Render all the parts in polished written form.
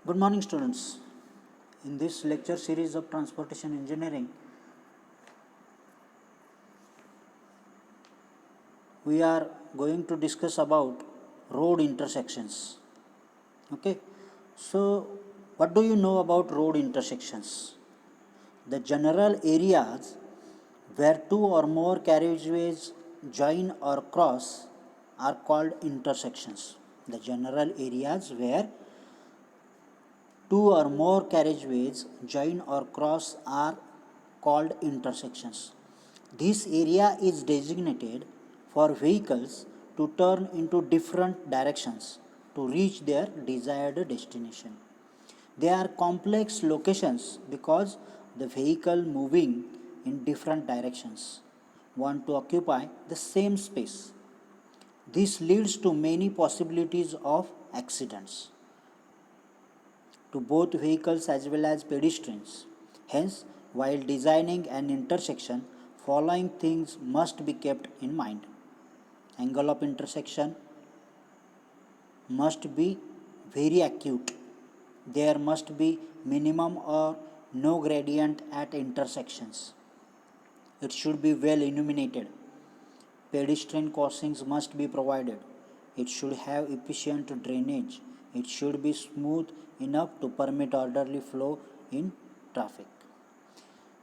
Good morning, students. In this lecture series of transportation engineering, we are going to discuss about road intersections. Okay, so what do you know about road intersections? The general areas where two or more carriageways join or cross are called intersections. The general areas where two or more carriageways join or cross are called intersections. This area is designated for vehicles to turn into different directions to reach their desired destination. They are complex locations because the vehicle moving in different directions want to occupy the same space. This leads to many possibilities of accidents to both vehicles as well as pedestrians. Hence, while designing an intersection, following things must be kept in mind. Angle of intersection must be very acute. There must be minimum or no gradient at intersections. It should be well illuminated. Pedestrian crossings must be provided. It should have efficient drainage. It should be smooth enough to permit orderly flow in traffic.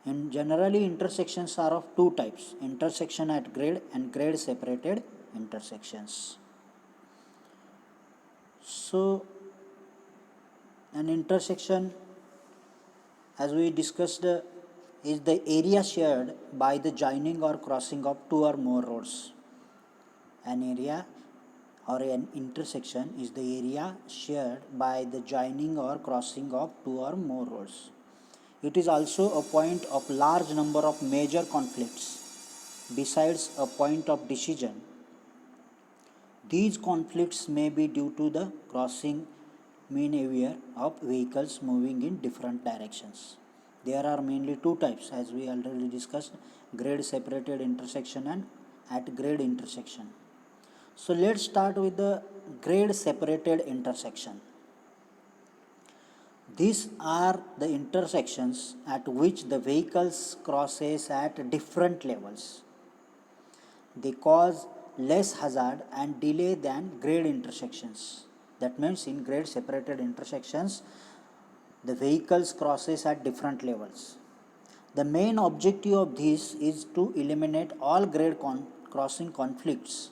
And generally intersections are of two types: intersection at grade and grade separated intersections. So an intersection, as we discussed, is the area shared by the joining or crossing of two or more roads. An area or an intersection is the area shared by the joining or crossing of two or more roads. It is also a point of large number of major conflicts besides a point of decision. These conflicts may be due to the crossing behavior of vehicles moving in different directions. There are mainly two types, as we already discussed: grade separated intersection and at grade intersection. So let's start with the grade separated intersection. These are the intersections at which the vehicles crosses at different levels. They cause less hazard and delay than grade intersections. That means in grade separated intersections, the vehicles crosses at different levels. The main objective of this is to eliminate all grade crossing conflicts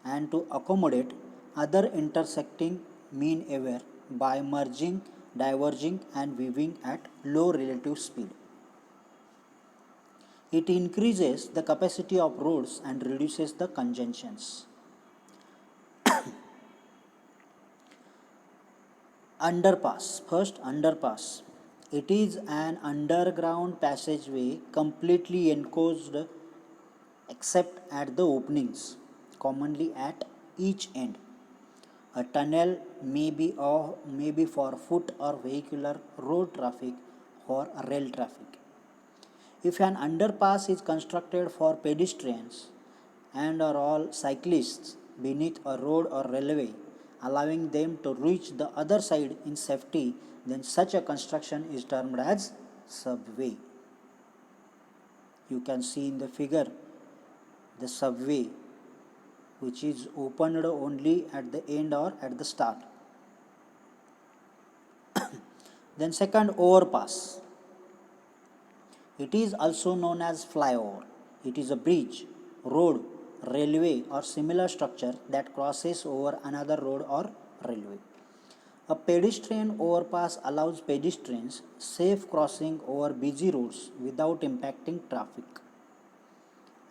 and to accommodate other intersecting mean error by merging, diverging and weaving at low relative speed. It increases the capacity of roads and reduces the congestions. Underpass. First, underpass. It is an underground passageway completely enclosed except at the openings, commonly at each end. A tunnel may be for foot or vehicular road traffic or rail traffic. If an underpass is constructed for pedestrians and are all cyclists beneath a road or railway, allowing them to reach the other side in safety, then such a construction is termed as subway. You can see in the figure the subway, which is opened only at the end or at the start. Then second, overpass. It is also known as flyover. It is a bridge, road, railway or similar structure that crosses over another road or railway. A pedestrian overpass allows pedestrians safe crossing over busy roads without impacting traffic.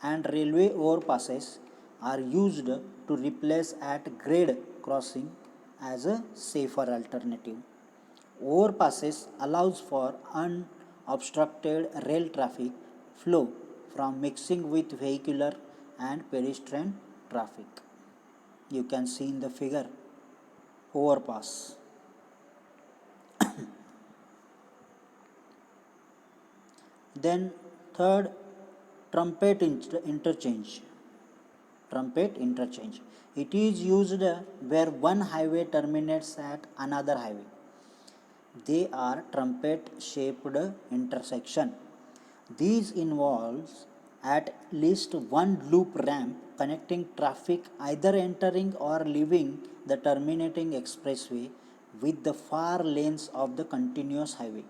And railway overpasses are used to replace at grade crossing as a safer alternative. Overpasses allows for unobstructed rail traffic flow from mixing with vehicular and pedestrian traffic. You can see in the figure overpass. Then third, trumpet interchange. Trumpet interchange. It is used where one highway terminates at another highway. They are trumpet-shaped intersection. These involves at least one loop ramp connecting traffic either entering or leaving the terminating expressway with the far lanes of the continuous highway.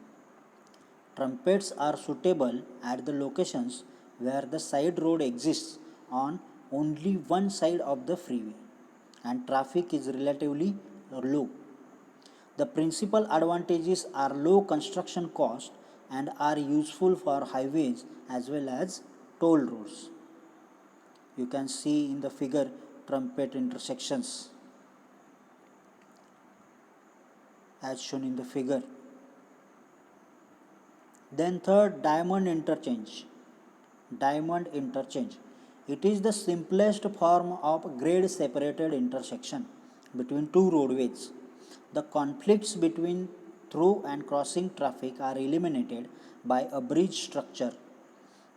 Trumpets are suitable at the locations where the side road exists on only one side of the freeway and traffic is relatively low. The principal advantages are low construction cost and are useful for highways as well as toll roads. You can see in the figure trumpet intersections as shown in the figure. Then third, diamond interchange. Diamond interchange. It is the simplest form of grade separated intersection between two roadways. The conflicts between through and crossing traffic are eliminated by a bridge structure.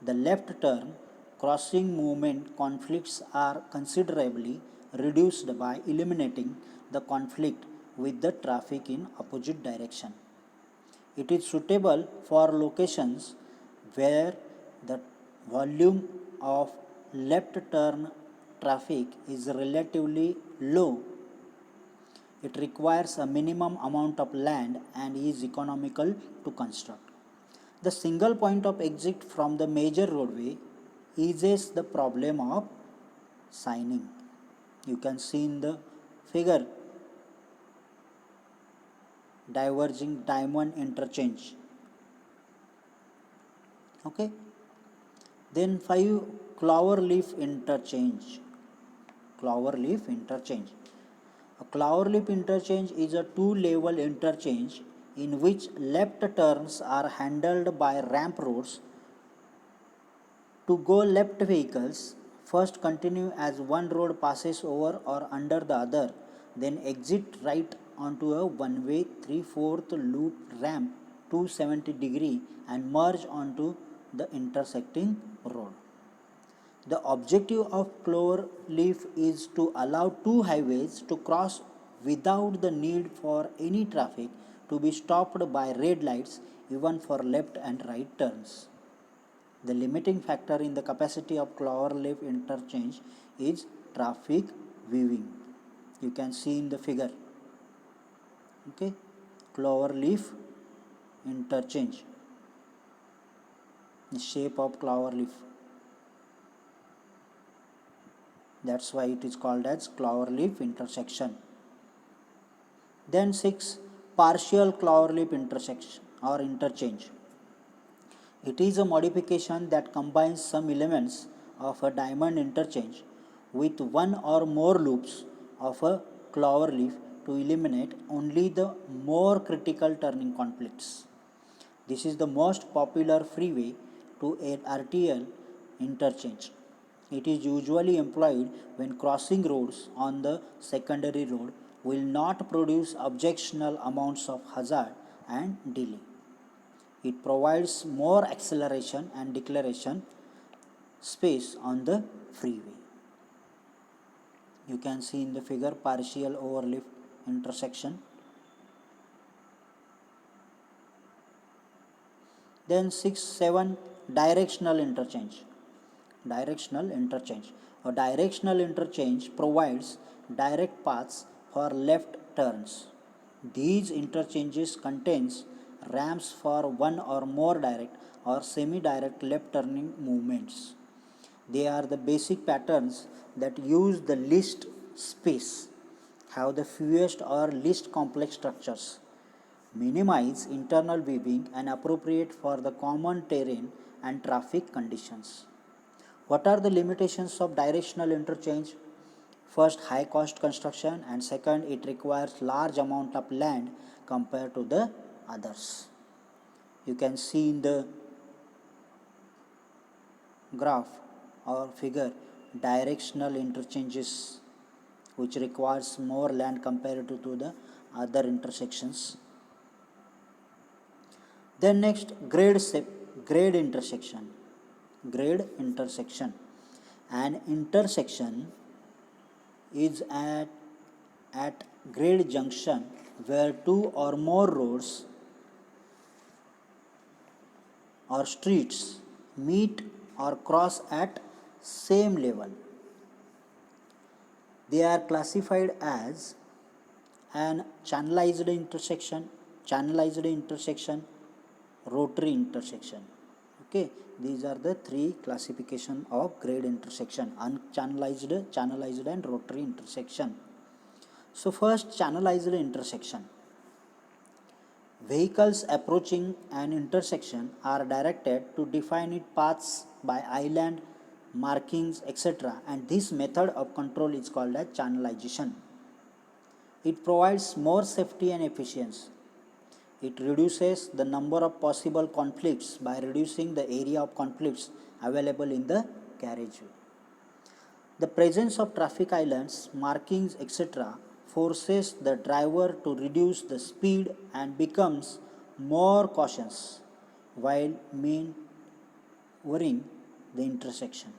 The left turn crossing movement conflicts are considerably reduced by eliminating the conflict with the traffic in opposite direction. It is suitable for locations where the volume of left turn traffic is relatively low. It requires a minimum amount of land and is economical to construct. The single point of exit from the major roadway eases the problem of signing. You can see in the figure diverging diamond interchange. Okay. Then 5, clover leaf interchange. Clover leaf interchange. A clover leaf interchange is a two-level interchange in which left turns are handled by ramp roads. To go left, vehicles first continue as one road passes over or under the other, then exit right onto a one-way 3/4 loop ramp 270-degree and merge onto the intersecting road. The objective of clover leaf is to allow two highways to cross without the need for any traffic to be stopped by red lights even for left and right turns. The limiting factor in the capacity of clover leaf interchange is traffic weaving. You can see in the figure. Okay, clover leaf interchange, the shape of clover leaf. That's why it is called as clover leaf intersection. Then 6, partial clover leaf intersection or interchange. It is a modification that combines some elements of a diamond interchange with one or more loops of a clover leaf to eliminate only the more critical turning conflicts. This is the most popular freeway to an RTL interchange. It is usually employed when crossing roads on the secondary road will not produce objectionable amounts of hazard and delay. It provides more acceleration and deceleration space on the freeway. You can see in the figure partial overleaf intersection. Then 6, 7, directional interchange. Directional interchange. A directional interchange provides direct paths for left turns. These interchanges contains ramps for one or more direct or semi-direct left turning movements. They are the basic patterns that use the least space, have the fewest or least complex structures, minimize internal weaving and appropriate for the common terrain and traffic conditions. What are the limitations of directional interchange? First, high cost construction, and second, it requires large amount of land compared to the others. You can see in the graph or figure directional interchanges which requires more land compared to the other intersections. Then next, grade intersection. Grade intersection. An intersection is at grade junction where two or more roads or streets meet or cross at same level. They are classified as an channelized intersection, rotary intersection. Okay, these are the three classification of grade intersection: unchannelized, channelized, and rotary intersection. So first, channelized intersection. Vehicles approaching an intersection are directed to define its paths by island markings, etc., and this method of control is called as channelization. It provides more safety and efficiency. It reduces the number of possible conflicts by reducing the area of conflicts available in the carriageway. The presence of traffic islands, markings, etc., forces the driver to reduce the speed and becomes more cautious while maneuvering the intersection.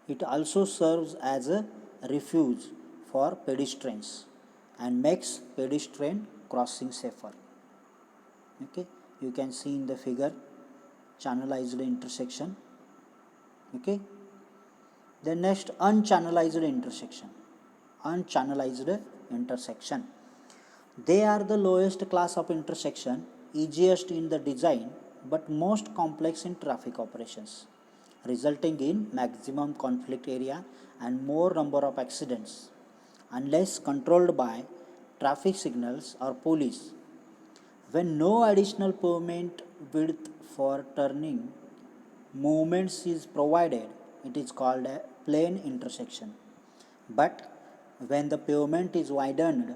It also serves as a refuge for pedestrians and makes pedestrian crossing safer. Okay, you can see in the figure channelized intersection. Okay, then next, unchannelized intersection. Unchannelized intersection. They are the lowest class of intersection, easiest in the design but most complex in traffic operations, resulting in maximum conflict area and more number of accidents. Unless controlled by traffic signals or police, when no additional pavement width for turning movements is provided, it is called a plain intersection. But when the pavement is widened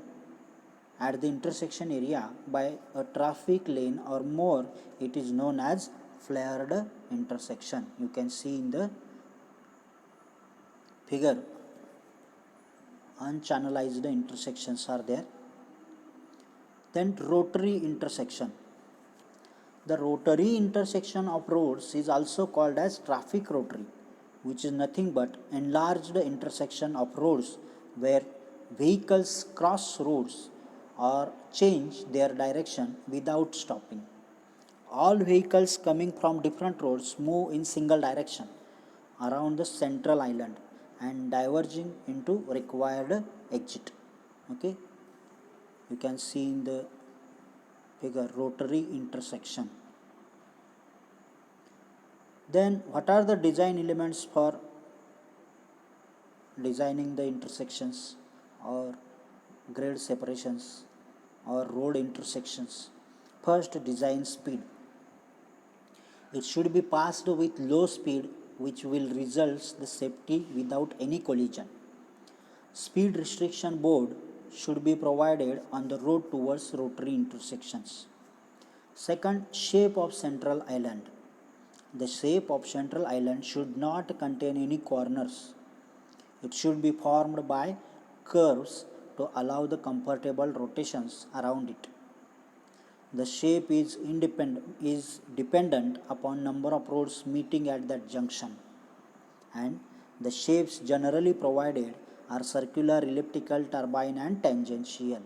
at the intersection area by a traffic lane or more, it is known as flared intersection. You can see in the figure, unchannelized intersections are there. Then rotary intersection. The rotary intersection of roads is also called as traffic rotary, which is nothing but enlarged intersection of roads where vehicles cross roads or change their direction without stopping. All vehicles coming from different roads move in single direction around the central island and diverging into required exit. Okay, you can see in the figure rotary intersection. Then what are the design elements for designing the intersections or grade separations or road intersections? First, design speed. It should be passed with low speed, which will result the safety without any collision. Speed restriction board should be provided on the road towards rotary intersections. Second, shape of central island. The shape of central island should not contain any corners. It should be formed by curves to allow the comfortable rotations around it. The shape is dependent upon number of roads meeting at that junction, and the shapes generally provided are circular, elliptical, turbine, and tangential.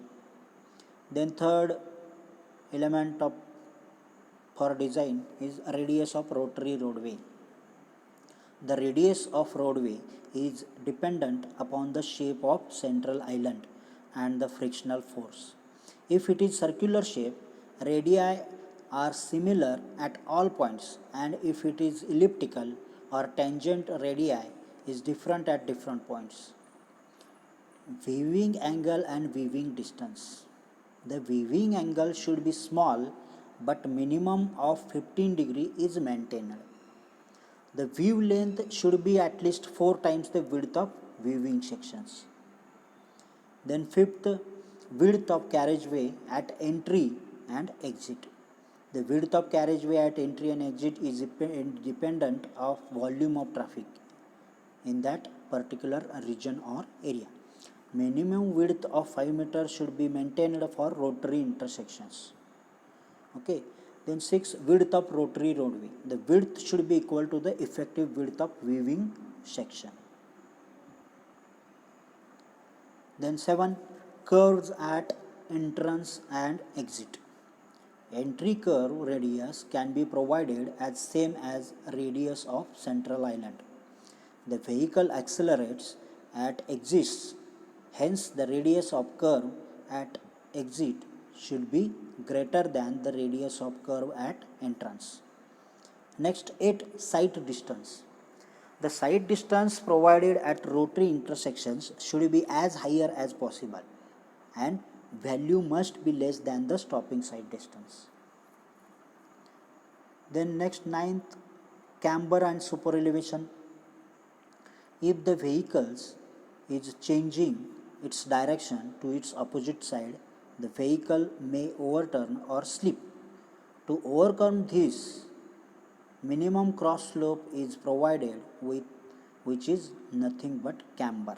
Then third element for design is radius of rotary roadway. The radius of roadway is dependent upon the shape of central island and the frictional force. If it is circular shape, radii are similar at all points, and if it is elliptical or tangent, radii is different at different points. Weaving angle and weaving distance. The weaving angle should be small, but minimum of 15 degree is maintained. The weave length should be at least 4 times the width of weaving sections. Then fifth, width of carriageway at entry and exit. The width of carriageway at entry and exit is dependent of volume of traffic in that particular region or area. Minimum width of 5 meters should be maintained for rotary intersections. Okay. Then 6, width of rotary roadway. The width should be equal to the effective width of weaving section. Then 7, curves at entrance and exit. entry curve radius can be provided as same as radius of central island. The vehicle accelerates at exits, hence the radius of curve at exit should be greater than the radius of curve at entrance. Next, 8. Sight distance. The sight distance provided at rotary intersections should be as higher as possible and value must be less than the stopping sight distance. Then next, 9th, camber and super elevation. If the vehicles is changing its direction to its opposite side, the vehicle may overturn or slip. To overcome this, minimum cross slope is provided with which is nothing but camber.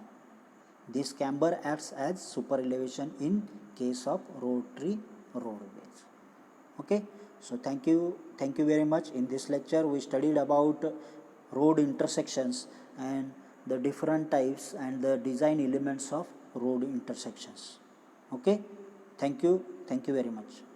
This camber acts as super elevation in case of rotary roadways. Okay, so thank you very much. In this lecture we studied about road intersections and the different types and the design elements of road intersections. Okay, thank you very much.